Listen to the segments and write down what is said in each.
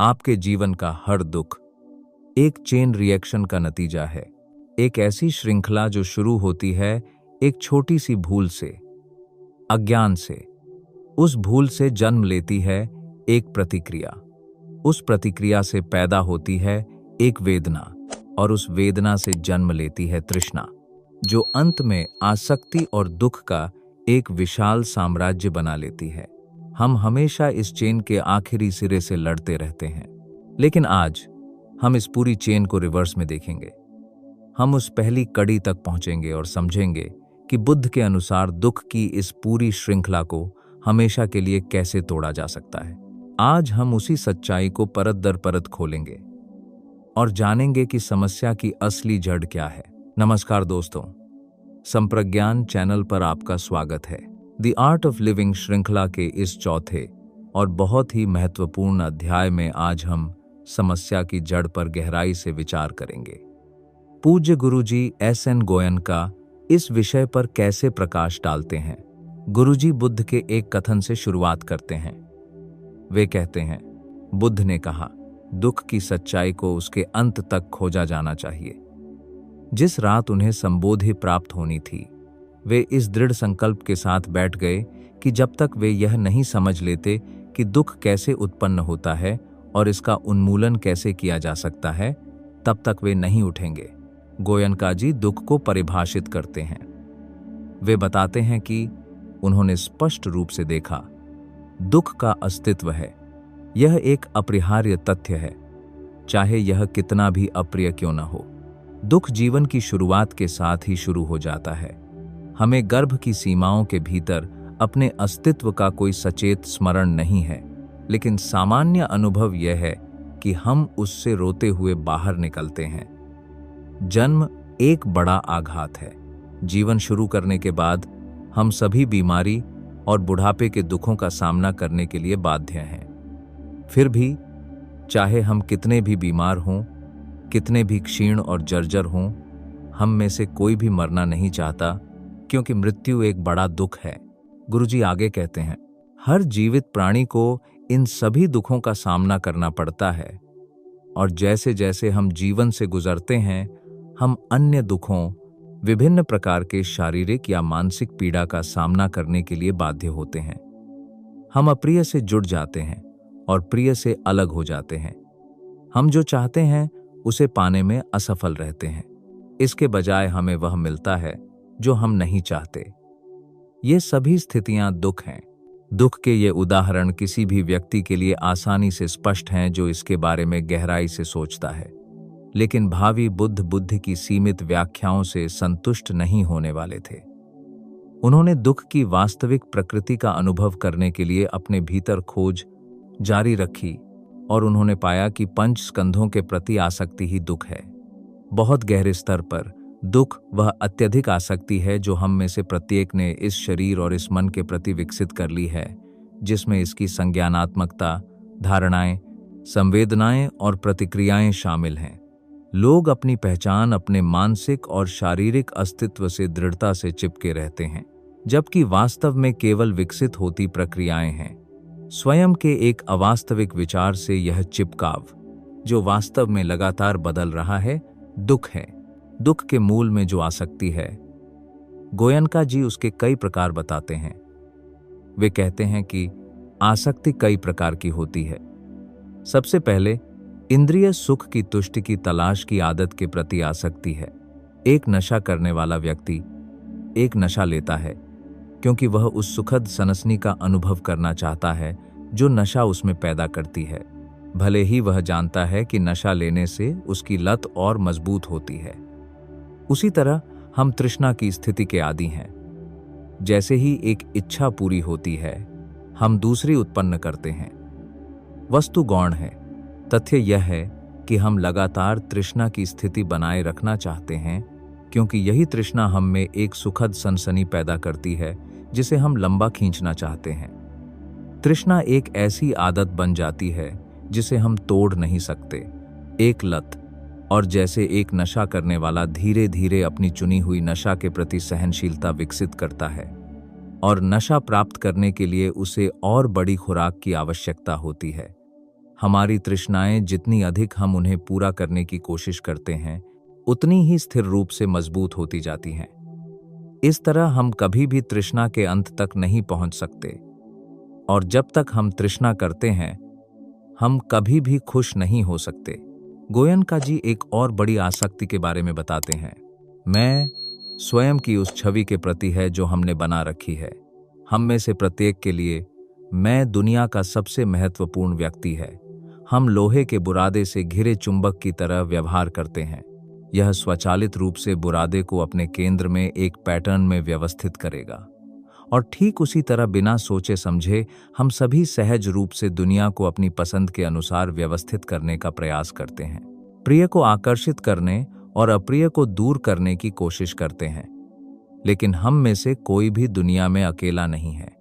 आपके जीवन का हर दुख एक चेन रिएक्शन का नतीजा है। एक ऐसी श्रृंखला जो शुरू होती है एक छोटी सी भूल से, अज्ञान से। उस भूल से जन्म लेती है एक प्रतिक्रिया, उस प्रतिक्रिया से पैदा होती है एक वेदना, और उस वेदना से जन्म लेती है तृष्णा, जो अंत में आसक्ति और दुख का एक विशाल साम्राज्य बना लेती है। हम हमेशा इस चेन के आखिरी सिरे से लड़ते रहते हैं, लेकिन आज हम इस पूरी चेन को रिवर्स में देखेंगे। हम उस पहली कड़ी तक पहुंचेंगे और समझेंगे कि बुद्ध के अनुसार दुख की इस पूरी श्रृंखला को हमेशा के लिए कैसे तोड़ा जा सकता है। आज हम उसी सच्चाई को परत दर परत खोलेंगे और जानेंगे कि समस्या की असली जड़ क्या है। नमस्कार दोस्तों, संप्रज्ञान चैनल पर आपका स्वागत है। द आर्ट ऑफ लिविंग श्रृंखला के इस चौथे और बहुत ही महत्वपूर्ण अध्याय में आज हम समस्या की जड़ पर गहराई से विचार करेंगे। पूज्य गुरुजी एस.एन. गोयनका इस विषय पर कैसे प्रकाश डालते हैं। गुरुजी बुद्ध के एक कथन से शुरुआत करते हैं। वे कहते हैं, बुद्ध ने कहा, दुख की सच्चाई को उसके अंत तक खोजा जाना चाहिए। जिस रात उन्हें संबोधि प्राप्त होनी थी, वे इस दृढ़ संकल्प के साथ बैठ गए कि जब तक वे यह नहीं समझ लेते कि दुख कैसे उत्पन्न होता है और इसका उन्मूलन कैसे किया जा सकता है, तब तक वे नहीं उठेंगे। गोयनका जी दुख को परिभाषित करते हैं। वे बताते हैं कि उन्होंने स्पष्ट रूप से देखा, दुख का अस्तित्व है। यह एक अपरिहार्य तथ्य है, चाहे यह कितना भी अप्रिय क्यों न हो। दुख जीवन की शुरुआत के साथ ही शुरू हो जाता है। हमें गर्भ की सीमाओं के भीतर अपने अस्तित्व का कोई सचेत स्मरण नहीं है, लेकिन सामान्य अनुभव यह है कि हम उससे रोते हुए बाहर निकलते हैं। जन्म एक बड़ा आघात है। जीवन शुरू करने के बाद हम सभी बीमारी और बुढ़ापे के दुखों का सामना करने के लिए बाध्य हैं। फिर भी चाहे हम कितने भी बीमार हों, कितने भी क्षीण और जर्जर हों, हम में से कोई भी मरना नहीं चाहता, क्योंकि मृत्यु एक बड़ा दुख है। गुरुजी आगे कहते हैं, हर जीवित प्राणी को इन सभी दुखों का सामना करना पड़ता है, और जैसे जैसे हम जीवन से गुजरते हैं, हम अन्य दुखों, विभिन्न प्रकार के शारीरिक या मानसिक पीड़ा का सामना करने के लिए बाध्य होते हैं। हम अप्रिय से जुड़ जाते हैं और प्रिय से अलग हो जाते हैं। हम जो चाहते हैं उसे पाने में असफल रहते हैं। इसके बजाय हमें वह मिलता है जो हम नहीं चाहते। ये सभी स्थितियां दुख हैं। दुख के ये उदाहरण किसी भी व्यक्ति के लिए आसानी से स्पष्ट हैं जो इसके बारे में गहराई से सोचता है। लेकिन भावी बुद्ध की सीमित व्याख्याओं से संतुष्ट नहीं होने वाले थे। उन्होंने दुख की वास्तविक प्रकृति का अनुभव करने के लिए अपने भीतर खोज जारी रखी, और उन्होंने पाया कि पंच स्कंधों के प्रति आसक्ति ही दुख है। बहुत गहरे स्तर पर दुख वह अत्यधिक आसक्ति है जो हम में से प्रत्येक ने इस शरीर और इस मन के प्रति विकसित कर ली है, जिसमें इसकी संज्ञानात्मकता, धारणाएं, संवेदनाएं और प्रतिक्रियाएं शामिल हैं। लोग अपनी पहचान अपने मानसिक और शारीरिक अस्तित्व से दृढ़ता से चिपके रहते हैं, जबकि वास्तव में केवल विकसित होती प्रक्रियाएं हैं। स्वयं के एक अवास्तविक विचार से यह चिपकाव, जो वास्तव में लगातार बदल रहा है, दुख है। दुख के मूल में जो आसक्ति है, गोयनका जी उसके कई प्रकार बताते हैं। वे कहते हैं कि आसक्ति कई प्रकार की होती है। सबसे पहले इंद्रिय सुख की तुष्टि की तलाश की आदत के प्रति आसक्ति है। एक नशा करने वाला व्यक्ति एक नशा लेता है क्योंकि वह उस सुखद सनसनी का अनुभव करना चाहता है जो नशा उसमें पैदा करती है, भले ही वह जानता है कि नशा लेने से उसकी लत और मजबूत होती है। उसी तरह हम तृष्णा की स्थिति के आदी हैं। जैसे ही एक इच्छा पूरी होती है, हम दूसरी उत्पन्न करते हैं। वस्तु गौण है। तथ्य यह है कि हम लगातार तृष्णा की स्थिति बनाए रखना चाहते हैं, क्योंकि यही तृष्णा हम में एक सुखद सनसनी पैदा करती है जिसे हम लंबा खींचना चाहते हैं। तृष्णा एक ऐसी आदत बन जाती है जिसे हम तोड़ नहीं सकते, एक लत। और जैसे एक नशा करने वाला धीरे धीरे अपनी चुनी हुई नशा के प्रति सहनशीलता विकसित करता है, और नशा प्राप्त करने के लिए उसे और बड़ी खुराक की आवश्यकता होती है। हमारी तृष्णाएं जितनी अधिक हम उन्हें पूरा करने की कोशिश करते हैं, उतनी ही स्थिर रूप से मजबूत होती जाती हैं। इस तरह हम कभी भी तृष्णा के अंत तक नहीं पहुंच सकते, और जब तक हम तृष्णा करते हैं, हम कभी भी खुश नहीं हो सकते। गोयनका जी एक और बड़ी आसक्ति के बारे में बताते हैं। मैं स्वयं की उस छवि के प्रति है जो हमने बना रखी है। हम में से प्रत्येक के लिए मैं दुनिया का सबसे महत्वपूर्ण व्यक्ति है। हम लोहे के बुरादे से घिरे चुंबक की तरह व्यवहार करते हैं। यह स्वचालित रूप से बुरादे को अपने केंद्र में एक पैटर्न में व्यवस्थित करेगा, और ठीक उसी तरह बिना सोचे समझे हम सभी सहज रूप से दुनिया को अपनी पसंद के अनुसार व्यवस्थित करने का प्रयास करते हैं। प्रिय को आकर्षित करने और अप्रिय को दूर करने की कोशिश करते हैं। लेकिन हम में से कोई भी दुनिया में अकेला नहीं है।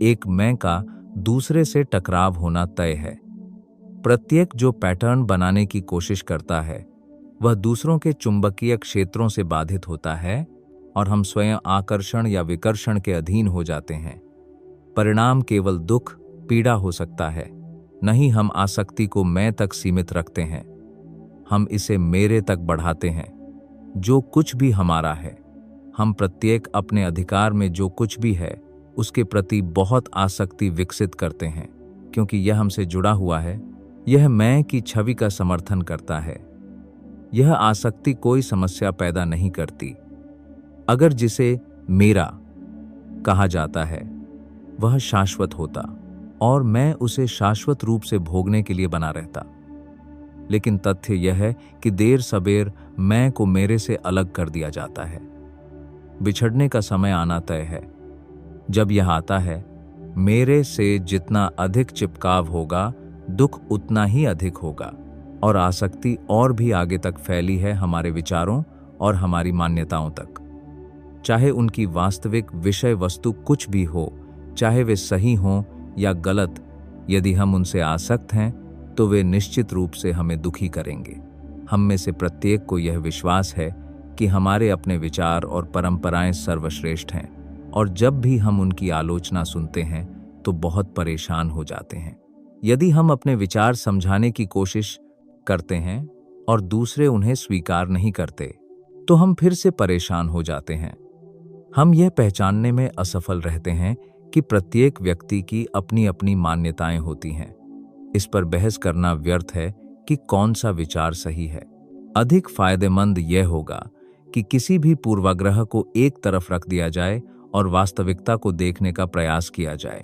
एक मैं का दूसरे से टकराव होना तय है। प्रत्येक जो पैटर्न बनाने की कोशिश करता है, वह दूसरों के चुंबकीय क्षेत्रों से बाधित होता है, और हम स्वयं आकर्षण या विकर्षण के अधीन हो जाते हैं। परिणाम केवल दुख, पीड़ा हो सकता है। नहीं, हम आसक्ति को मैं तक सीमित रखते हैं। हम इसे मेरे तक बढ़ाते हैं। जो कुछ भी हमारा है, हम प्रत्येक अपने अधिकार में जो कुछ भी है, उसके प्रति बहुत आसक्ति विकसित करते हैं, क्योंकि यह हमसे जुड़ा हुआ है। यह मैं की छवि का समर्थन करता है। यह आसक्ति कोई समस्या पैदा नहीं करती। अगर जिसे मेरा कहा जाता है वह शाश्वत होता, और मैं उसे शाश्वत रूप से भोगने के लिए बना रहता। लेकिन तथ्य यह है कि देर सबेर मैं को मेरे से अलग कर दिया जाता है। बिछड़ने का समय आना तय है। जब यह आता है, मेरे से जितना अधिक चिपकाव होगा, दुख उतना ही अधिक होगा, और आसक्ति और भी आगे तक फैली है, हमारे विचारों और हमारी मान्यताओं तक। चाहे उनकी वास्तविक विषय वस्तु कुछ भी हो, चाहे वे सही हों या गलत, यदि हम उनसे आसक्त हैं तो वे निश्चित रूप से हमें दुखी करेंगे। हम में से प्रत्येक को यह विश्वास है कि हमारे अपने विचार और परंपराएं सर्वश्रेष्ठ हैं, और जब भी हम उनकी आलोचना सुनते हैं तो बहुत परेशान हो जाते हैं। यदि हम अपने विचार समझाने की कोशिश करते हैं और दूसरे उन्हें स्वीकार नहीं करते, तो हम फिर से परेशान हो जाते हैं। हम यह पहचानने में असफल रहते हैं कि प्रत्येक व्यक्ति की अपनी अपनी मान्यताएं होती हैं। इस पर बहस करना व्यर्थ है कि कौन सा विचार सही है। अधिक फायदेमंद यह होगा कि किसी भी पूर्वाग्रह को एक तरफ रख दिया जाए और वास्तविकता को देखने का प्रयास किया जाए।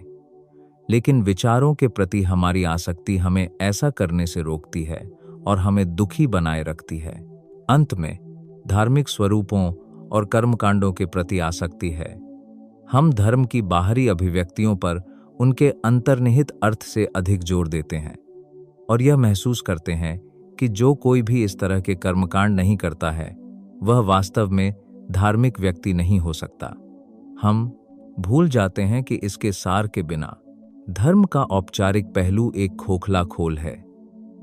लेकिन विचारों के प्रति हमारी आसक्ति हमें ऐसा करने से रोकती है और हमें दुखी बनाए रखती है। अंत में धार्मिक स्वरूपों और कर्मकांडों के प्रति आसक्ति है। हम धर्म की बाहरी अभिव्यक्तियों पर उनके अंतर्निहित अर्थ से अधिक जोर देते हैं, और यह महसूस करते हैं कि जो कोई भी इस तरह के कर्मकांड नहीं करता है, वह वास्तव में धार्मिक व्यक्ति नहीं हो सकता। हम भूल जाते हैं कि इसके सार के बिना धर्म का औपचारिक पहलू एक खोखला खोल है।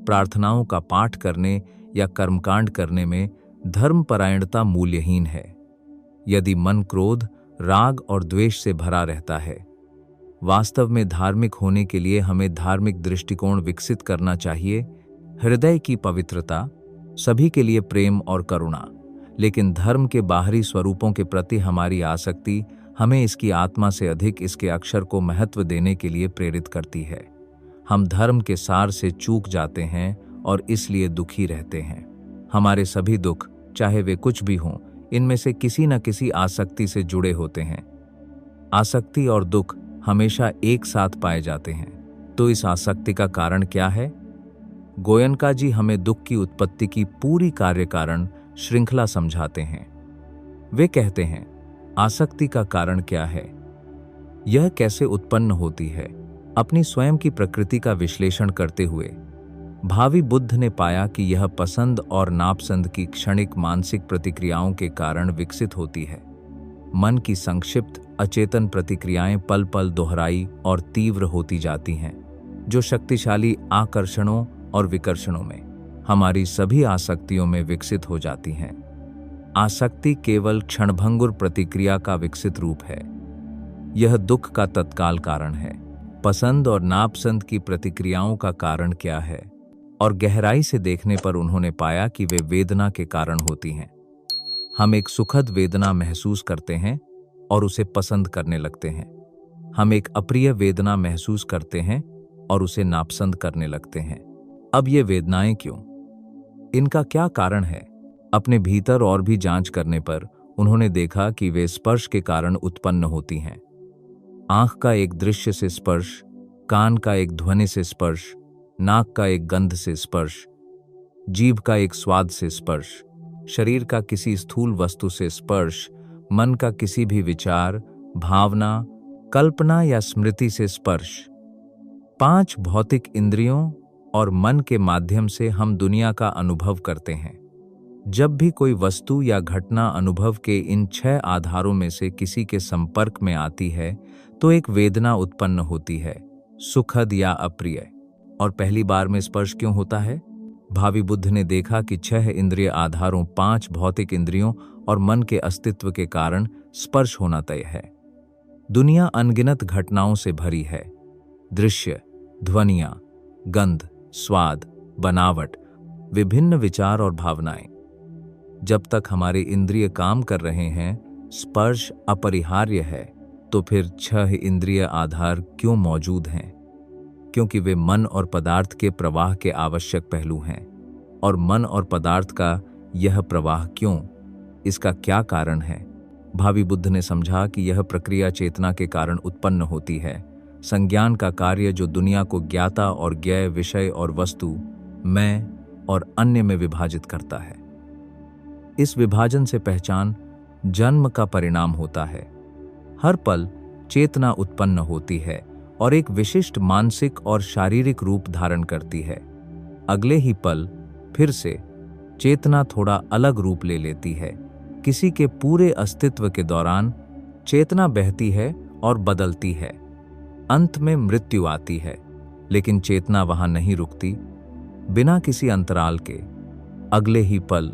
प्रार्थनाओं का पाठ करने या कर्मकांड करने में धर्मपरायणता मूल्यहीन है। यदि मन क्रोध, राग और द्वेष से भरा रहता है, वास्तव में धार्मिक होने के लिए हमें धार्मिक दृष्टिकोण विकसित करना चाहिए। हृदय की पवित्रता, सभी के लिए प्रेम और करुणा, लेकिन धर्म के बाहरी स्वरूपों के प्रति हमारी आसक्ति हमें इसकी आत्मा से अधिक इसके अक्षर को महत्व देने के लिए प्रेरित करती है। हम धर्म के सार से चूक जाते हैं और इसलिए दुखी रहते हैं। हमारे सभी दुख, चाहे वे कुछ भी हों, इनमें से किसी न किसी आसक्ति से जुड़े होते हैं। आसक्ति और दुख हमेशा एक साथ पाए जाते हैं। तो इस आसक्ति का कारण क्या है? गोयनका जी हमें दुख की उत्पत्ति की पूरी कार्यकारण श्रृंखला समझाते हैं। वे कहते हैं, आसक्ति का कारण क्या है, यह कैसे उत्पन्न होती है। अपनी स्वयं की प्रकृति का विश्लेषण करते हुए भावी बुद्ध ने पाया कि यह पसंद और नापसंद की क्षणिक मानसिक प्रतिक्रियाओं के कारण विकसित होती है। मन की संक्षिप्त अचेतन प्रतिक्रियाएं पल पल दोहराई और तीव्र होती जाती हैं, जो शक्तिशाली आकर्षणों और विकर्षणों में हमारी सभी आसक्तियों में विकसित हो जाती हैं। आसक्ति केवल क्षणभंगुर प्रतिक्रिया का विकसित रूप है। यह दुख का तत्काल कारण है, पसंद और नापसंद की प्रतिक्रियाओं का कारण क्या है, और गहराई से देखने पर उन्होंने पाया कि वे वेदना के कारण होती हैं। हम एक सुखद वेदना महसूस करते हैं और उसे पसंद करने लगते हैं। हम एक अप्रिय वेदना महसूस करते हैं और उसे नापसंद करने लगते हैं। अब ये वेदनाएं क्यों? इनका क्या कारण है? अपने भीतर और भी जांच करने पर उन्होंने देखा कि वे स्पर्श के कारण उत्पन्न होती हैं। आंख का एक दृश्य से स्पर्श, कान का एक ध्वनि से स्पर्श, नाक का एक गंध से स्पर्श, जीभ का एक स्वाद से स्पर्श, शरीर का किसी स्थूल वस्तु से स्पर्श, मन का किसी भी विचार, भावना, कल्पना या स्मृति से स्पर्श। 5 भौतिक इंद्रियों और मन के माध्यम से हम दुनिया का अनुभव करते हैं। जब भी कोई वस्तु या घटना अनुभव के इन 6 आधारों में से किसी के संपर्क में आती है तो एक वेदना उत्पन्न होती है, सुखद या अप्रिय। और पहली बार में स्पर्श क्यों होता है? भावी बुद्ध ने देखा कि 6 इंद्रिय आधारों, 5 भौतिक इंद्रियों और मन के अस्तित्व के कारण स्पर्श होना तय है। दुनिया अनगिनत घटनाओं से भरी है। दृश्य, ध्वनियां, गंध, स्वाद, बनावट, विभिन्न विचार और भावनाएं। जब तक हमारे इंद्रिय काम कर रहे हैं, स्पर्श अपरिहार्य है। तो फिर 6 इंद्रिय आधार क्यों मौजूद हैं? क्योंकि वे मन और पदार्थ के प्रवाह के आवश्यक पहलू हैं। और मन और पदार्थ का यह प्रवाह क्यों? इसका क्या कारण है? भावी बुद्ध ने समझा कि यह प्रक्रिया चेतना के कारण उत्पन्न होती है। संज्ञान का कार्य जो दुनिया को ज्ञाता और ज्ञेय, विषय और वस्तु, मैं और अन्य में विभाजित करता है। इस विभाजन से पहचान जन्म का परिणाम होता है। हर पल चेतना उत्पन्न होती है और एक विशिष्ट मानसिक और शारीरिक रूप धारण करती है। अगले ही पल फिर से चेतना थोड़ा अलग रूप ले लेती है। किसी के पूरे अस्तित्व के दौरान चेतना बहती है और बदलती है। अंत में मृत्यु आती है, लेकिन चेतना वहां नहीं रुकती। बिना किसी अंतराल के अगले ही पल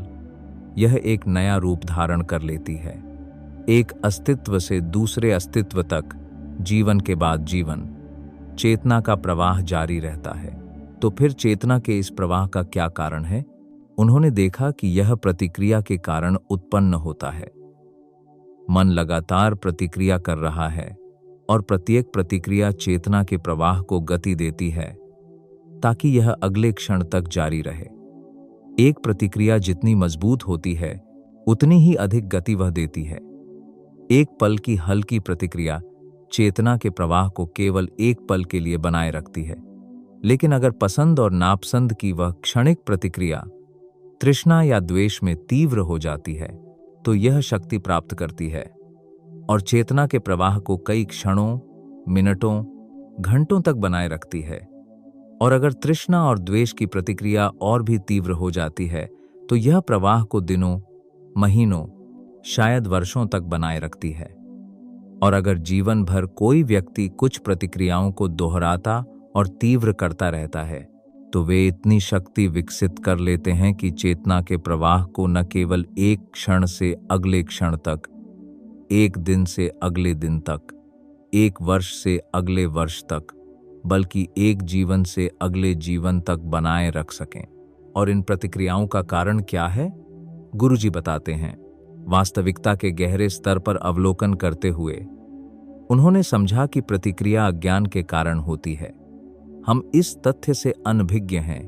यह एक नया रूप धारण कर लेती है। एक अस्तित्व से दूसरे अस्तित्व तक, जीवन के बाद जीवन, चेतना का प्रवाह जारी रहता है। तो फिर चेतना के इस प्रवाह का क्या कारण है? उन्होंने देखा कि यह प्रतिक्रिया के कारण उत्पन्न होता है। मन लगातार प्रतिक्रिया कर रहा है और प्रत्येक प्रतिक्रिया चेतना के प्रवाह को गति देती है ताकि यह अगले क्षण तक जारी रहे। एक प्रतिक्रिया जितनी मजबूत होती है उतनी ही अधिक गति वह देती है। एक पल की हल्की प्रतिक्रिया चेतना के प्रवाह को केवल एक पल के लिए बनाए रखती है, लेकिन अगर पसंद और नापसंद की वह क्षणिक प्रतिक्रिया तृष्णा या द्वेष में तीव्र हो जाती है तो यह शक्ति प्राप्त करती है और चेतना के प्रवाह को कई क्षणों, मिनटों, घंटों तक बनाए रखती है। और अगर तृष्णा और द्वेष की प्रतिक्रिया और भी तीव्र हो जाती है तो यह प्रवाह को दिनों, महीनों, शायद वर्षों तक बनाए रखती है। और अगर जीवन भर कोई व्यक्ति कुछ प्रतिक्रियाओं को दोहराता और तीव्र करता रहता है तो वे इतनी शक्ति विकसित कर लेते हैं कि चेतना के प्रवाह को न केवल एक क्षण से अगले क्षण तक, एक दिन से अगले दिन तक, एक वर्ष से अगले वर्ष तक, बल्कि एक जीवन से अगले जीवन तक बनाए रख सकें। और इन प्रतिक्रियाओं का कारण क्या है? गुरुजी बताते हैं। वास्तविकता के गहरे स्तर पर अवलोकन करते हुए उन्होंने समझा कि प्रतिक्रिया अज्ञान के कारण होती है। हम इस तथ्य से अनभिज्ञ हैं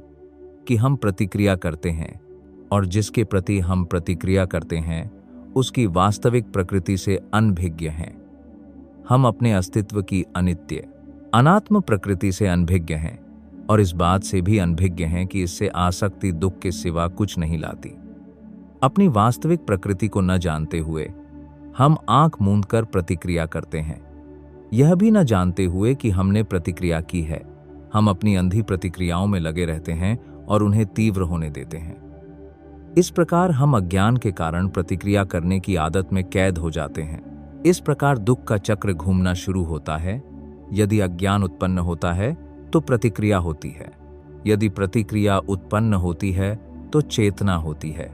कि हम प्रतिक्रिया करते हैं और जिसके प्रति हम प्रतिक्रिया करते हैं उसकी वास्तविक प्रकृति से अनभिज्ञ हैं। हम अपने अस्तित्व की अनित्य, अनात्म प्रकृति से अनभिज्ञ हैं और इस बात से भी अनभिज्ञ हैं कि इससे आसक्ति दुख के सिवा कुछ नहीं लाती। अपनी वास्तविक प्रकृति को न जानते हुए हम आंख मूंदकर प्रतिक्रिया करते हैं, यह भी न जानते हुए कि हमने प्रतिक्रिया की है। हम अपनी अंधी प्रतिक्रियाओं में लगे रहते हैं और उन्हें तीव्र होने देते हैं। इस प्रकार हम अज्ञान के कारण प्रतिक्रिया करने की आदत में कैद हो जाते हैं। इस प्रकार दुख का चक्र घूमना शुरू होता है। यदि अज्ञान उत्पन्न होता है तो प्रतिक्रिया होती है। यदि प्रतिक्रिया उत्पन्न होती है तो चेतना होती है।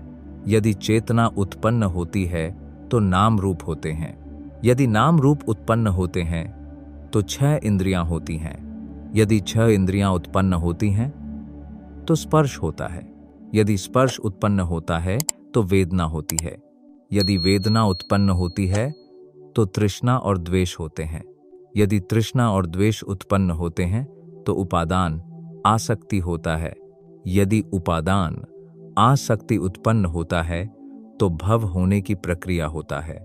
यदि चेतना उत्पन्न होती है तो नाम रूप होते हैं। यदि नाम रूप उत्पन्न होते हैं तो 6 इंद्रियां होती हैं। यदि 6 इंद्रियां उत्पन्न होती हैं तो स्पर्श होता है। यदि स्पर्श उत्पन्न होता है तो वेदना होती है। यदि वेदना उत्पन्न होती है तो तृष्णा और द्वेष होते हैं। यदि तृष्णा और द्वेष उत्पन्न होते हैं तो उपादान आसक्ति होता है। यदि उपादान आसक्ति उत्पन्न होता है तो भव होने की प्रक्रिया होता है।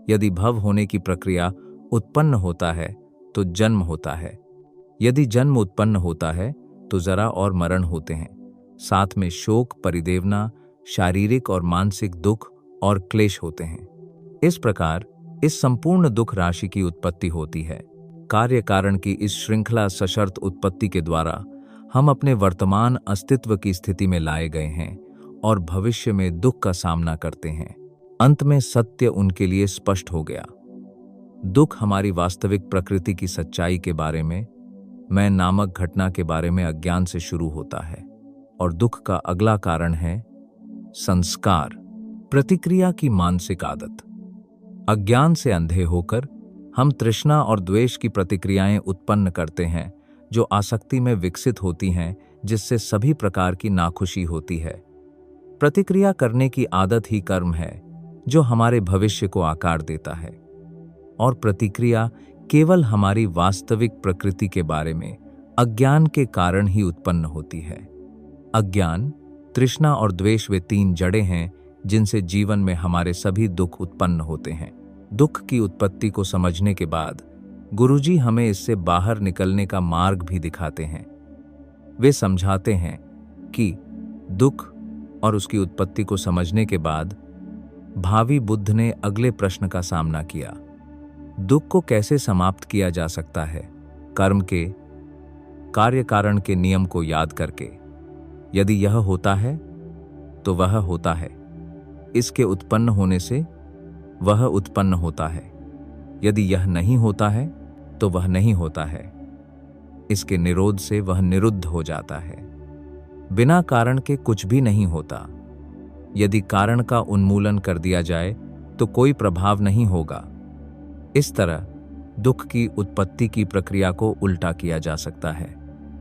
यदि भव होने की प्रक्रिया उत्पन्न होता है तो जन्म होता है। यदि जन्म उत्पन्न होता है तो जरा और मरण होते हैं। साथ में शोक, परिदेवना, शारीरिक और मानसिक दुख और क्लेश होते हैं। इस प्रकार इस संपूर्ण दुख राशि की उत्पत्ति होती है। कार्य कारण की इस श्रृंखला सशर्त उत्पत्ति के द्वारा हम अपने वर्तमान अस्तित्व की स्थिति में लाए गए हैं और भविष्य में दुख का सामना करते हैं। अंत में सत्य उनके लिए स्पष्ट हो गया। दुख हमारी वास्तविक प्रकृति की सच्चाई के बारे में, मैं नामक घटना के बारे में अज्ञान से शुरू होता है और दुख का अगला कारण है संस्कार, प्रतिक्रिया की मानसिक आदत। अज्ञान से अंधे होकर हम तृष्णा और द्वेष की प्रतिक्रियाएं उत्पन्न करते हैं जो आसक्ति में विकसित होती हैं, जिससे सभी प्रकार की नाखुशी होती है। प्रतिक्रिया करने की आदत ही कर्म है जो हमारे भविष्य को आकार देता है और प्रतिक्रिया केवल हमारी वास्तविक प्रकृति के बारे में अज्ञान के कारण ही उत्पन्न होती है। अज्ञान, तृष्णा और द्वेष वे 3 जड़ें हैं जिनसे जीवन में हमारे सभी दुख उत्पन्न होते हैं। दुख की उत्पत्ति को समझने के बाद गुरुजी हमें इससे बाहर निकलने का मार्ग भी दिखाते हैं। वे समझाते हैं कि दुख और उसकी उत्पत्ति को समझने के बाद भावी बुद्ध ने अगले प्रश्न का सामना किया। दुख को कैसे समाप्त किया जा सकता है? कर्म के कार्य कारण के नियम को याद करके। यदि यह होता है तो वह होता है। इसके उत्पन्न होने से वह उत्पन्न होता है। यदि यह नहीं होता है तो वह नहीं होता है। इसके निरोध से वह निरुद्ध हो जाता है। बिना कारण के कुछ भी नहीं होता। यदि कारण का उन्मूलन कर दिया जाए तो कोई प्रभाव नहीं होगा। इस तरह दुख की उत्पत्ति की प्रक्रिया को उल्टा किया जा सकता है।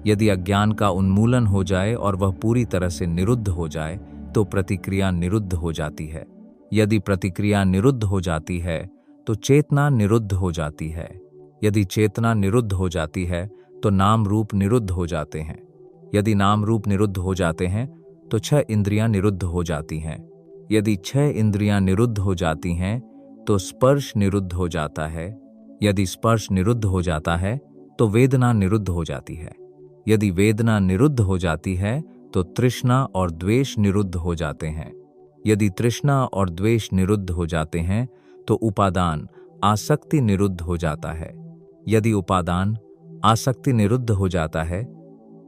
यदि अज्ञान का उन्मूलन हो जाए और वह पूरी तरह से निरुद्ध हो जाए तो प्रतिक्रिया निरुद्ध हो जाती है। यदि प्रतिक्रिया निरुद्ध हो जाती है तो चेतना निरुद्ध हो जाती है। यदि चेतना निरुद्ध हो जाती है तो नाम रूप निरुद्ध हो जाते हैं। यदि नाम रूप निरुद्ध हो जाते हैं तो 6 इंद्रियां निरुद्ध हो जाती हैं। यदि 6 इंद्रियां निरुद्ध हो जाती हैं तो स्पर्श निरुद्ध हो जाता है। यदि स्पर्श निरुद्ध हो जाता है तो वेदना निरुद्ध हो जाती है। यदि वेदना निरुद्ध हो जाती है तो तृष्णा और द्वेष निरुद्ध हो जाते हैं। यदि तृष्णा और द्वेष निरुद्ध हो जाते हैं तो उपादान आसक्ति निरुद्ध हो जाता है। यदि उपादान आसक्ति निरुद्ध हो जाता है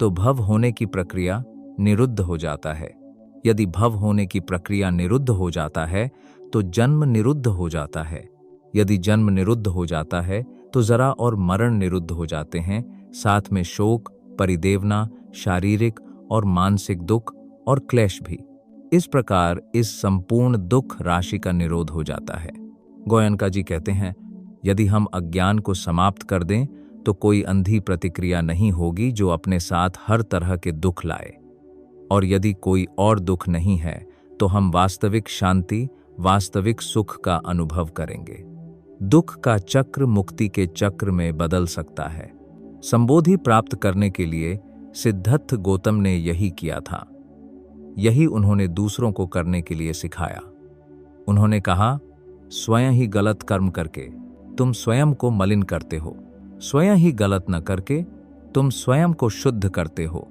तो भव होने की प्रक्रिया निरुद्ध हो जाता है। यदि भव होने की प्रक्रिया निरुद्ध हो जाता है तो जन्म निरुद्ध हो जाता है। यदि जन्म निरुद्ध हो जाता है तो जरा और मरण निरुद्ध हो जाते हैं, साथ में शोक, परिदेवना, शारीरिक और मानसिक दुख और क्लेश भी। इस प्रकार इस संपूर्ण दुख राशि का निरोध हो जाता है। गोयनका जी कहते हैं, यदि हम अज्ञान को समाप्त कर दें तो कोई अंधी प्रतिक्रिया नहीं होगी जो अपने साथ हर तरह के दुख लाए। और यदि कोई और दुख नहीं है तो हम वास्तविक शांति, वास्तविक सुख का अनुभव करेंगे। दुख का चक्र मुक्ति के चक्र में बदल सकता है। संबोधि प्राप्त करने के लिए सिद्धार्थ गौतम ने यही किया था। यही उन्होंने दूसरों को करने के लिए सिखाया। उन्होंने कहा, स्वयं ही गलत कर्म करके तुम स्वयं को मलिन करते हो। स्वयं ही गलत न करके तुम स्वयं को शुद्ध करते हो।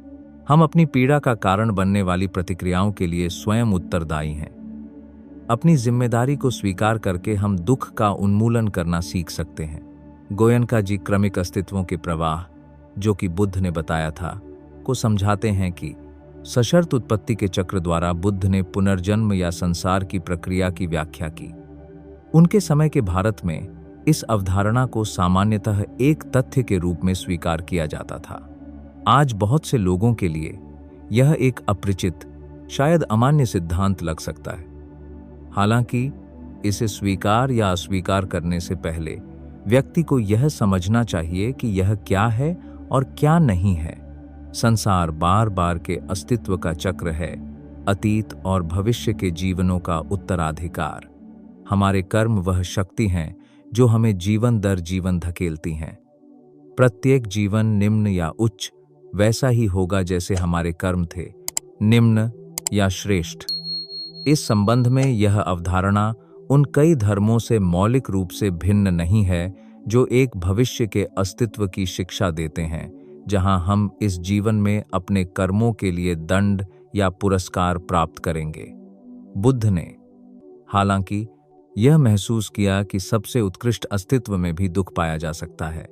हम अपनी पीड़ा का कारण बनने वाली प्रतिक्रियाओं के लिए स्वयं उत्तरदायी हैं। अपनी जिम्मेदारी को स्वीकार करके हम दुख का उन्मूलन करना सीख सकते हैं। गोयनका जी क्रमिक अस्तित्वों के प्रवाह, जो कि बुद्ध ने बताया था, को समझाते हैं कि सशर्त उत्पत्ति के चक्र द्वारा बुद्ध ने पुनर्जन्म या संसार की प्रक्रिया की व्याख्या की। उनके समय के भारत में इस अवधारणा को सामान्यतः एक तथ्य के रूप में स्वीकार किया जाता था। आज बहुत से लोगों के लिए यह एक अपरिचित, शायद अमान्य सिद्धांत लग सकता है। हालांकि इसे स्वीकार या अस्वीकार करने से पहले व्यक्ति को यह समझना चाहिए कि यह क्या है और क्या नहीं है। संसार बार बार के अस्तित्व का चक्र है, अतीत और भविष्य के जीवनों का उत्तराधिकार। हमारे कर्म वह शक्ति हैं जो हमें जीवन दर जीवन धकेलती हैं। प्रत्येक जीवन निम्न या उच्च वैसा ही होगा जैसे हमारे कर्म थे, निम्न या श्रेष्ठ। इस संबंध में यह अवधारणा उन कई धर्मों से मौलिक रूप से भिन्न नहीं है जो एक भविष्य के अस्तित्व की शिक्षा देते हैं, जहां हम इस जीवन में अपने कर्मों के लिए दंड या पुरस्कार प्राप्त करेंगे। बुद्ध ने हालांकि यह महसूस किया कि सबसे उत्कृष्ट अस्तित्व में भी दुख पाया जा सकता है,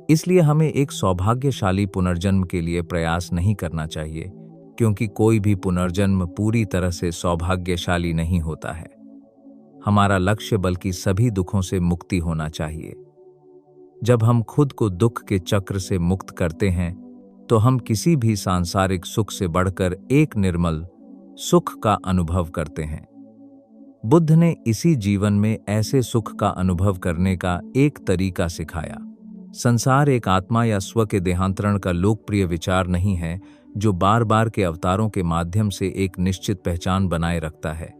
इसलिए हमें एक सौभाग्यशाली पुनर्जन्म के लिए प्रयास नहीं करना चाहिए, क्योंकि कोई भी पुनर्जन्म पूरी तरह से सौभाग्यशाली नहीं होता है। हमारा लक्ष्य बल्कि सभी दुखों से मुक्ति होना चाहिए। जब हम खुद को दुख के चक्र से मुक्त करते हैं, तो हम किसी भी सांसारिक सुख से बढ़कर एक निर्मल सुख का अनुभव करते हैं। बुद्ध ने इसी जीवन में ऐसे सुख का अनुभव करने का एक तरीका सिखाया। संसार एक आत्मा या स्व के देहांतरण का लोकप्रिय विचार नहीं है, जो बार बार के अवतारों के माध्यम से एक निश्चित पहचान बनाए रखता है।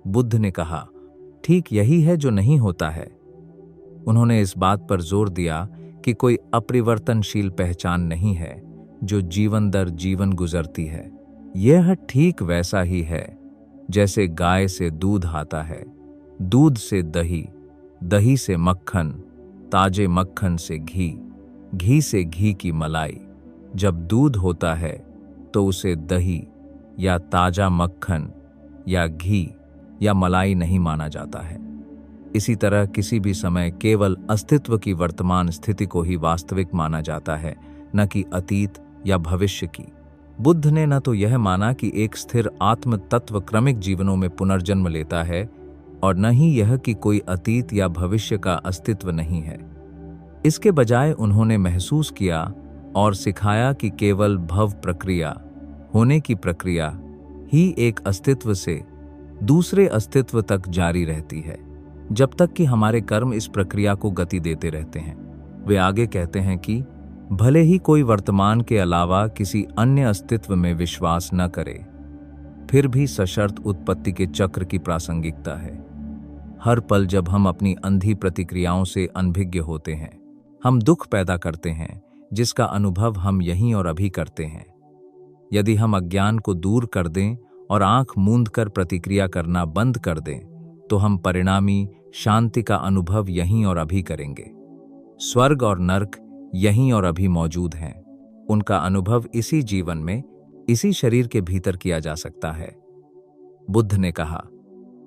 बुद्ध ने कहा, ठीक यही है जो नहीं होता है। उन्होंने इस बात पर जोर दिया कि कोई अपरिवर्तनशील पहचान नहीं है जो जीवन दर जीवन गुजरती है। यह ठीक वैसा ही है जैसे गाय से दूध आता है, दूध से दही, दही से मक्खन, ताजे मक्खन से घी, घी से घी की मलाई। जब दूध होता है तो उसे दही या ताजा मक्खन या घी या मलाई नहीं माना जाता है। इसी तरह किसी भी समय केवल अस्तित्व की वर्तमान स्थिति को ही वास्तविक माना जाता है, न कि अतीत या भविष्य की। बुद्ध ने न तो यह माना कि एक स्थिर आत्म तत्व क्रमिक जीवनों में पुनर्जन्म लेता है, और न ही यह कि कोई अतीत या भविष्य का अस्तित्व नहीं है। इसके बजाय उन्होंने महसूस किया और सिखाया कि केवल भव प्रक्रिया, होने की प्रक्रिया ही एक अस्तित्व से दूसरे अस्तित्व तक जारी रहती है, जब तक कि हमारे कर्म इस प्रक्रिया को गति देते रहते हैं। वे आगे कहते हैं कि भले ही कोई वर्तमान के अलावा किसी अन्य अस्तित्व में विश्वास न करे, फिर भी सशर्त उत्पत्ति के चक्र की प्रासंगिकता है। हर पल जब हम अपनी अंधी प्रतिक्रियाओं से अनभिज्ञ होते हैं, हम दुख पैदा करते हैं जिसका अनुभव हम यहीं और अभी करते हैं। यदि हम अज्ञान को दूर कर दें और आंख मूंद कर प्रतिक्रिया करना बंद कर दें, तो हम परिणामी शांति का अनुभव यहीं और अभी करेंगे। स्वर्ग और नर्क यहीं और अभी मौजूद हैं। उनका अनुभव इसी जीवन में, इसी शरीर के भीतर किया जा सकता है। बुद्ध ने कहा,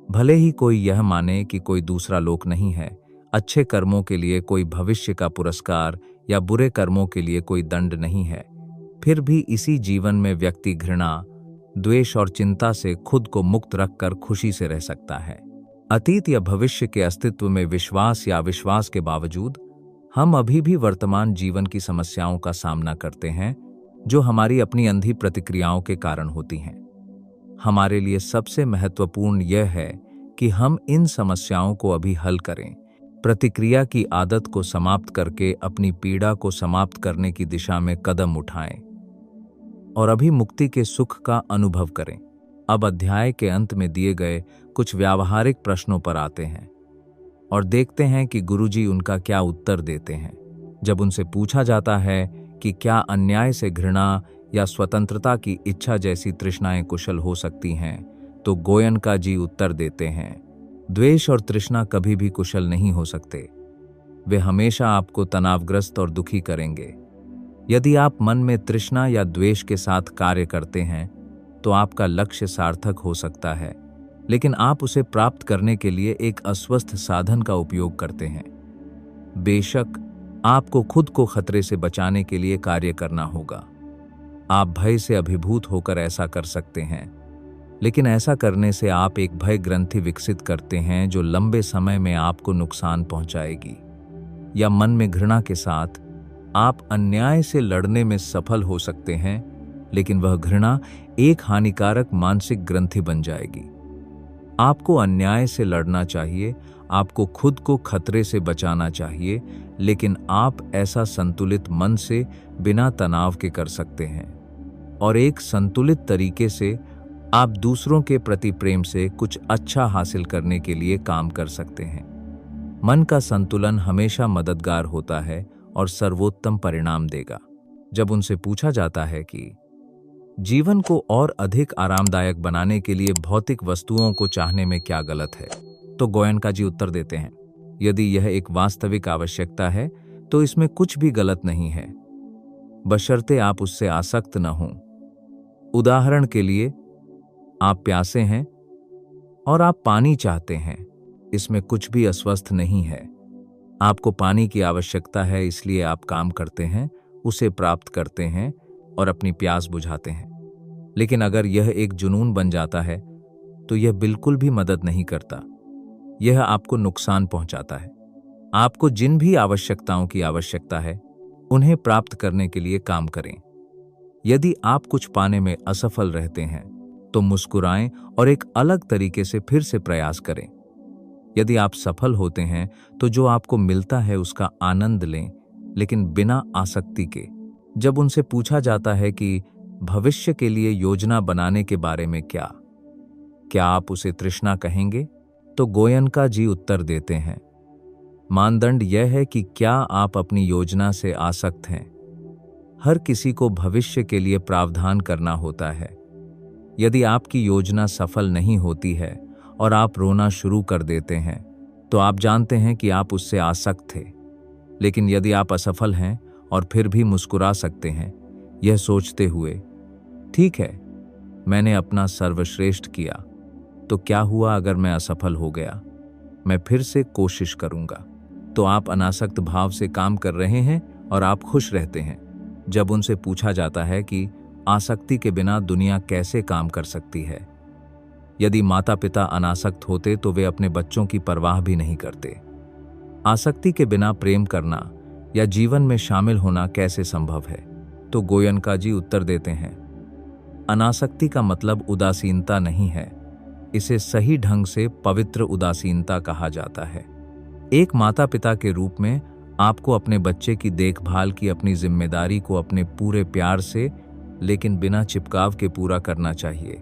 भले ही कोई यह माने कि कोई दूसरा लोक नहीं है, अच्छे कर्मों के लिए कोई भविष्य का पुरस्कार या बुरे कर्मों के लिए कोई दंड नहीं है, फिर भी इसी जीवन में व्यक्ति घृणा, द्वेष और चिंता से खुद को मुक्त रखकर खुशी से रह सकता है। अतीत या भविष्य के अस्तित्व में विश्वास या अविश्वास के बावजूद हम अभी भी वर्तमान जीवन की समस्याओं का सामना करते हैं, जो हमारी अपनी अंधी प्रतिक्रियाओं के कारण होती हैं। हमारे लिए सबसे महत्वपूर्ण यह है कि हम इन समस्याओं को अभी हल करें, प्रतिक्रिया की आदत को समाप्त करके अपनी पीड़ा को समाप्त करने की दिशा में कदम उठाएं और अभी मुक्ति के सुख का अनुभव करें। अब अध्याय के अंत में दिए गए कुछ व्यावहारिक प्रश्नों पर आते हैं और देखते हैं कि गुरुजी उनका क्या उत्तर देते हैं। जब उनसे पूछा जाता है कि क्या अन्याय से घृणा या स्वतंत्रता की इच्छा जैसी तृष्णाएं कुशल हो सकती हैं, तो गोयनका जी उत्तर देते हैं, द्वेष और तृष्णा कभी भी कुशल नहीं हो सकते। वे हमेशा आपको तनावग्रस्त और दुखी करेंगे। यदि आप मन में तृष्णा या द्वेष के साथ कार्य करते हैं, तो आपका लक्ष्य सार्थक हो सकता है, लेकिन आप उसे प्राप्त करने के लिए एक अस्वस्थ साधन का उपयोग करते हैं। बेशक आपको खुद को खतरे से बचाने के लिए कार्य करना होगा। आप भय से अभिभूत होकर ऐसा कर सकते हैं, लेकिन ऐसा करने से आप एक भय ग्रंथि विकसित करते हैं जो लंबे समय में आपको नुकसान पहुंचाएगी। या मन में घृणा के साथ आप अन्याय से लड़ने में सफल हो सकते हैं, लेकिन वह घृणा एक हानिकारक मानसिक ग्रंथि बन जाएगी। आपको अन्याय से लड़ना चाहिए, आपको खुद को खतरे से बचाना चाहिए, लेकिन आप ऐसा संतुलित मन से बिना तनाव के कर सकते हैं। और एक संतुलित तरीके से आप दूसरों के प्रति प्रेम से कुछ अच्छा हासिल करने के लिए काम कर सकते हैं। मन का संतुलन हमेशा मददगार होता है और सर्वोत्तम परिणाम देगा। जब उनसे पूछा जाता है कि जीवन को और अधिक आरामदायक बनाने के लिए भौतिक वस्तुओं को चाहने में क्या गलत है, तो गोयनका जी उत्तर देते हैं, यदि यह एक वास्तविक आवश्यकता है तो इसमें कुछ भी गलत नहीं है, बशर्ते आप उससे आसक्त न हों। उदाहरण के लिए, आप प्यासे हैं और आप पानी चाहते हैं, इसमें कुछ भी अस्वस्थ नहीं है। आपको पानी की आवश्यकता है, इसलिए आप काम करते हैं, उसे प्राप्त करते हैं और अपनी प्यास बुझाते हैं। लेकिन अगर यह एक जुनून बन जाता है तो यह बिल्कुल भी मदद नहीं करता, यह आपको नुकसान पहुंचाता है। आपको जिन भी आवश्यकताओं की आवश्यकता है उन्हें प्राप्त करने के लिए काम करें। यदि आप कुछ पाने में असफल रहते हैं तो मुस्कुराएं और एक अलग तरीके से फिर से प्रयास करें। यदि आप सफल होते हैं तो जो आपको मिलता है उसका आनंद लें, लेकिन बिना आसक्ति के। जब उनसे पूछा जाता है कि भविष्य के लिए योजना बनाने के बारे में क्या आप उसे तृष्णा कहेंगे, तो गोयनका जी उत्तर देते हैं, मानदंड यह है कि क्या आप अपनी योजना से आसक्त हैं। हर किसी को भविष्य के लिए प्रावधान करना होता है। यदि आपकी योजना सफल नहीं होती है और आप रोना शुरू कर देते हैं तो आप जानते हैं कि आप उससे आसक्त थे। लेकिन यदि आप असफल हैं और फिर भी मुस्कुरा सकते हैं, यह सोचते हुए, ठीक है, मैंने अपना सर्वश्रेष्ठ किया, तो क्या हुआ अगर मैं असफल हो गया, मैं फिर से कोशिश करूंगा, तो आप अनासक्त भाव से काम कर रहे हैं और आप खुश रहते हैं। जब उनसे पूछा जाता है कि आसक्ति के बिना दुनिया कैसे काम कर सकती है, यदि माता पिता अनासक्त होते तो वे अपने बच्चों की परवाह भी नहीं करते। आसक्ति के बिना प्रेम करना या जीवन में शामिल होना कैसे संभव है, तो गोयनका जी उत्तर देते हैं, अनासक्ति का मतलब उदासीनता नहीं है, इसे सही ढंग से पवित्र उदासीनता कहा जाता है। एक माता पिता के रूप में आपको अपने बच्चे की देखभाल की अपनी जिम्मेदारी को अपने पूरे प्यार से, लेकिन बिना चिपकाव के पूरा करना चाहिए।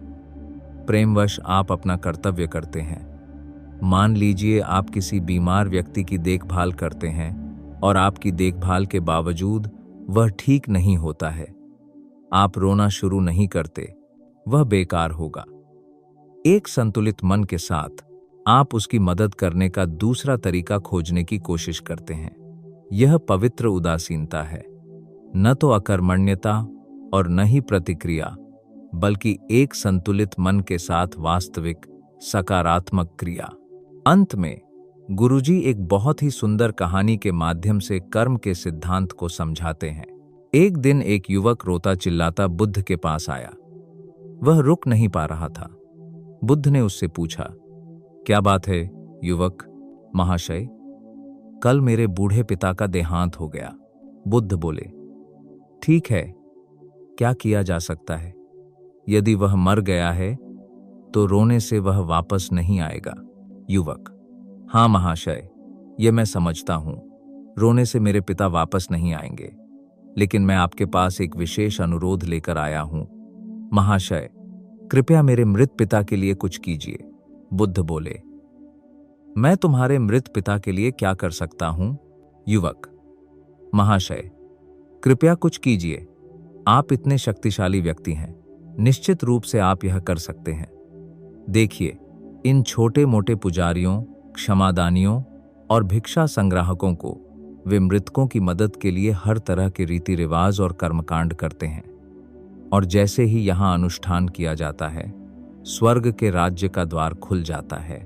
प्रेमवश आप अपना कर्तव्य करते हैं। मान लीजिए आप किसी बीमार व्यक्ति की देखभाल करते हैं और आपकी देखभाल के बावजूद वह ठीक नहीं होता है। आप रोना शुरू नहीं करते, वह बेकार होगा। एक संतुलित मन के साथ आप उसकी मदद करने का दूसरा तरीका खोजने की कोशिश करते हैं। यह पवित्र उदासीनता है, न तो अकर्मण्यता और न ही प्रतिक्रिया, बल्कि एक संतुलित मन के साथ वास्तविक सकारात्मक क्रिया। अंत में गुरुजी एक बहुत ही सुंदर कहानी के माध्यम से कर्म के सिद्धांत को समझाते हैं। एक दिन एक युवक रोता चिल्लाता बुद्ध के पास आया। वह रुक नहीं पा रहा था। बुद्ध ने उससे पूछा, क्या बात है युवक? महाशय, कल मेरे बूढ़े पिता का देहांत हो गया। बुद्ध बोले, ठीक है, क्या किया जा सकता है? यदि वह मर गया है तो रोने से वह वापस नहीं आएगा। युवक, हाँ महाशय, यह मैं समझता हूं, रोने से मेरे पिता वापस नहीं आएंगे, लेकिन मैं आपके पास एक विशेष अनुरोध लेकर आया हूं। महाशय, कृपया मेरे मृत पिता के लिए कुछ कीजिए। बुद्ध बोले, मैं तुम्हारे मृत पिता के लिए क्या कर सकता हूं? युवक, महाशय, कृपया कुछ कीजिए, आप इतने शक्तिशाली व्यक्ति हैं, निश्चित रूप से आप यह कर सकते हैं। देखिए, इन छोटे मोटे पुजारियों, क्षमादानियों और भिक्षा संग्राहकों को वे मृतकों की मदद के लिए हर तरह के रीति रिवाज और कर्मकांड करते हैं, और जैसे ही यहाँ अनुष्ठान किया जाता है, स्वर्ग के राज्य का द्वार खुल जाता है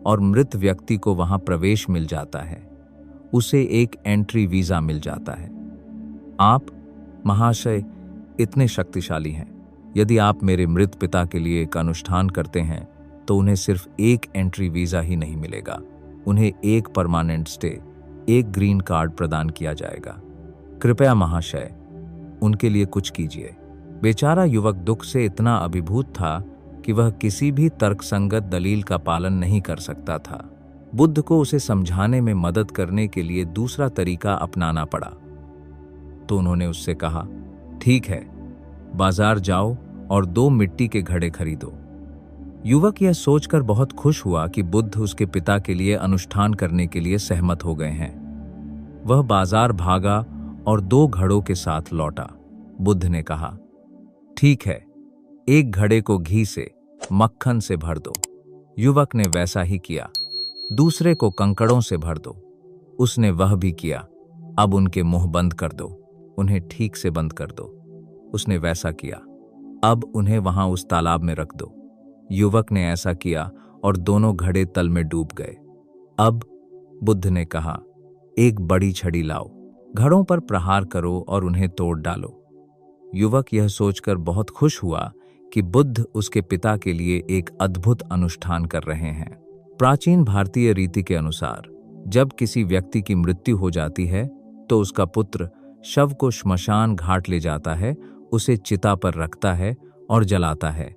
और मृत व्यक्ति को वहां प्रवेश मिल जाता है, उसे एक एंट्री वीजा मिल जाता है। आप महाशय इतने शक्तिशाली हैं, यदि आप मेरे मृत पिता के लिए एक अनुष्ठान करते हैं तो उन्हें सिर्फ एक एंट्री वीजा ही नहीं मिलेगा, उन्हें एक परमानेंट स्टे, एक ग्रीन कार्ड प्रदान किया जाएगा। कृपया महाशय उनके लिए कुछ कीजिए। बेचारा युवक दुख से इतना अभिभूत था कि वह किसी भी तर्कसंगत दलील का पालन नहीं कर सकता था। बुद्ध को उसे समझाने में मदद करने के लिए दूसरा तरीका अपनाना पड़ा। तो उन्होंने उससे कहा, ठीक है, बाजार जाओ और 2 मिट्टी के घड़े खरीदो। युवक यह सोचकर बहुत खुश हुआ कि बुद्ध उसके पिता के लिए अनुष्ठान करने के लिए सहमत हो गए हैं। वह बाजार भागा और 2 घड़ों के साथ लौटा। बुद्ध ने कहा, ठीक है, एक घड़े को घी से, मक्खन से भर दो। युवक ने वैसा ही किया। दूसरे को कंकड़ों से भर दो। उसने वह भी किया। अब उनके मुंह बंद कर दो, उन्हें ठीक से बंद कर दो। उसने वैसा किया। अब उन्हें वहां उस तालाब में रख दो। युवक ने ऐसा किया और दोनों घड़े तल में डूब गए। अब बुद्ध ने कहा, एक बड़ी छड़ी लाओ, घड़ों पर प्रहार करो और उन्हें तोड़ डालो। युवक यह सोचकर बहुत खुश हुआ कि बुद्ध उसके पिता के लिए एक अद्भुत अनुष्ठान कर रहे हैं। प्राचीन भारतीय रीति के अनुसार जब किसी व्यक्ति की मृत्यु हो जाती है तो उसका पुत्र शव को श्मशान घाट ले जाता है, उसे चिता पर रखता है और जलाता है।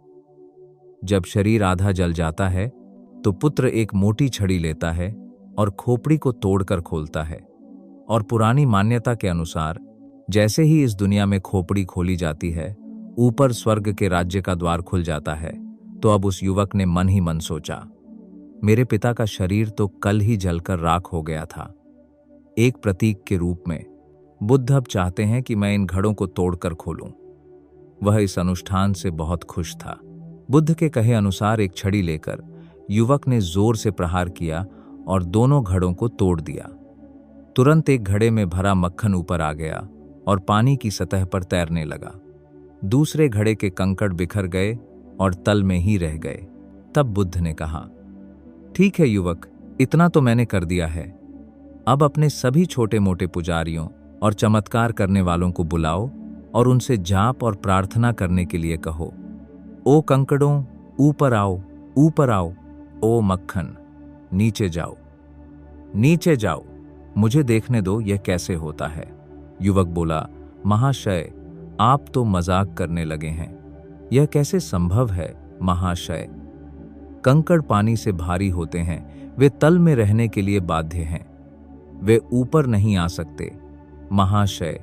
जब शरीर आधा जल जाता है तो पुत्र एक मोटी छड़ी लेता है और खोपड़ी को तोड़कर खोलता है। और पुरानी मान्यता के अनुसार जैसे ही इस दुनिया में खोपड़ी खोली जाती है, ऊपर स्वर्ग के राज्य का द्वार खुल जाता है। तो अब उस युवक ने मन ही मन सोचा, मेरे पिता का शरीर तो कल ही जलकर राख हो गया था। एक प्रतीक के रूप में बुद्ध अब चाहते हैं कि मैं इन घड़ों को तोड़कर खोलूं। वह इस अनुष्ठान से बहुत खुश था। बुद्ध के कहे अनुसार एक छड़ी लेकर युवक ने जोर से प्रहार किया और दोनों घड़ों को तोड़ दिया। तुरंत एक घड़े में भरा मक्खन ऊपर आ गया और पानी की सतह पर तैरने लगा। दूसरे घड़े के कंकड़ बिखर गए और तल में ही रह गए। तब बुद्ध ने कहा, ठीक है युवक, इतना तो मैंने कर दिया है। अब अपने सभी छोटे मोटे पुजारियों और चमत्कार करने वालों को बुलाओ और उनसे जाप और प्रार्थना करने के लिए कहो। ओ कंकड़ों, ऊपर आओ, ऊपर आओ। ओ मक्खन, नीचे जाओ, नीचे जाओ। मुझे देखने दो यह कैसे होता है। युवक बोला, महाशय, आप तो मजाक करने लगे हैं। यह कैसे संभव है महाशय? कंकड़ पानी से भारी होते हैं, वे तल में रहने के लिए बाध्य हैं, वे ऊपर नहीं आ सकते महाशय।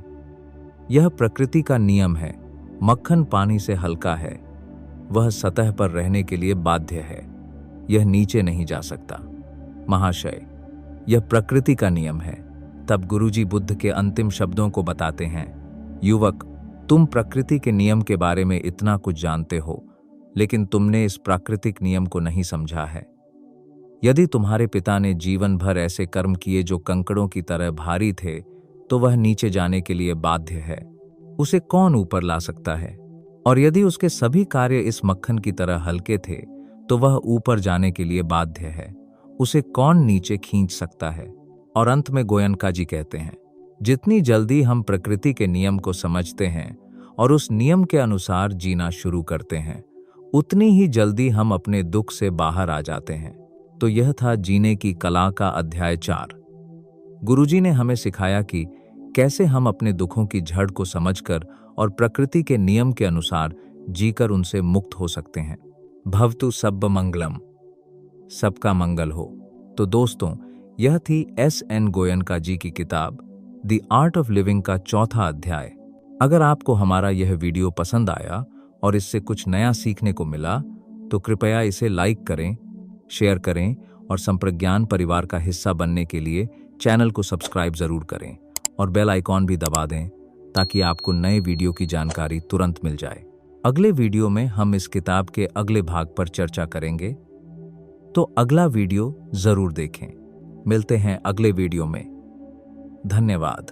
यह प्रकृति का नियम है। मक्खन पानी से हल्का है, वह सतह पर रहने के लिए बाध्य है, यह नीचे नहीं जा सकता महाशय। यह प्रकृति का नियम है। तब गुरुजी बुद्ध के अंतिम शब्दों को बताते हैं, युवक, तुम प्रकृति के नियम के बारे में इतना कुछ जानते हो, लेकिन तुमने इस प्राकृतिक नियम को नहीं समझा है। यदि तुम्हारे पिता ने जीवन भर ऐसे कर्म किए जो कंकड़ों की तरह भारी थे, तो वह नीचे जाने के लिए बाध्य है। उसे कौन ऊपर ला सकता है? और यदि उसके सभी कार्य इस मक्खन की तरह हल्के थे, तो वह ऊपर जाने के लिए बाध्य है। उसे कौन नीचे खींच सकता है? और अंत में गोयनका जी कहते हैं, जितनी जल्दी हम प्रकृति के नियम को समझते हैं और उस नियम के अनुसार जीना शुरू करते हैं, उतनी ही जल्दी हम अपने दुख से बाहर आ जाते हैं। तो यह था जीने की कला का अध्याय 4। गुरुजी ने हमें सिखाया कि कैसे हम अपने दुखों की जड़ को समझकर और प्रकृति के नियम के अनुसार जीकर उनसे मुक्त हो सकते हैं। भवतु सब्ब मंगलम, सबका मंगल हो। तो दोस्तों, यह थी S.N. गोयनका जी की किताब द आर्ट ऑफ लिविंग का 4था अध्याय। अगर आपको हमारा यह वीडियो पसंद आया और इससे कुछ नया सीखने को मिला, तो कृपया इसे लाइक करें, शेयर करें और संप्रज्ञान परिवार का हिस्सा बनने के लिए चैनल को सब्सक्राइब जरूर करें और बेल आइकॉन भी दबा दें, ताकि आपको नए वीडियो की जानकारी तुरंत मिल जाए। अगले वीडियो में हम इस किताब के अगले भाग पर चर्चा करेंगे, तो अगला वीडियो जरूर देखें। मिलते हैं अगले वीडियो में। धन्यवाद।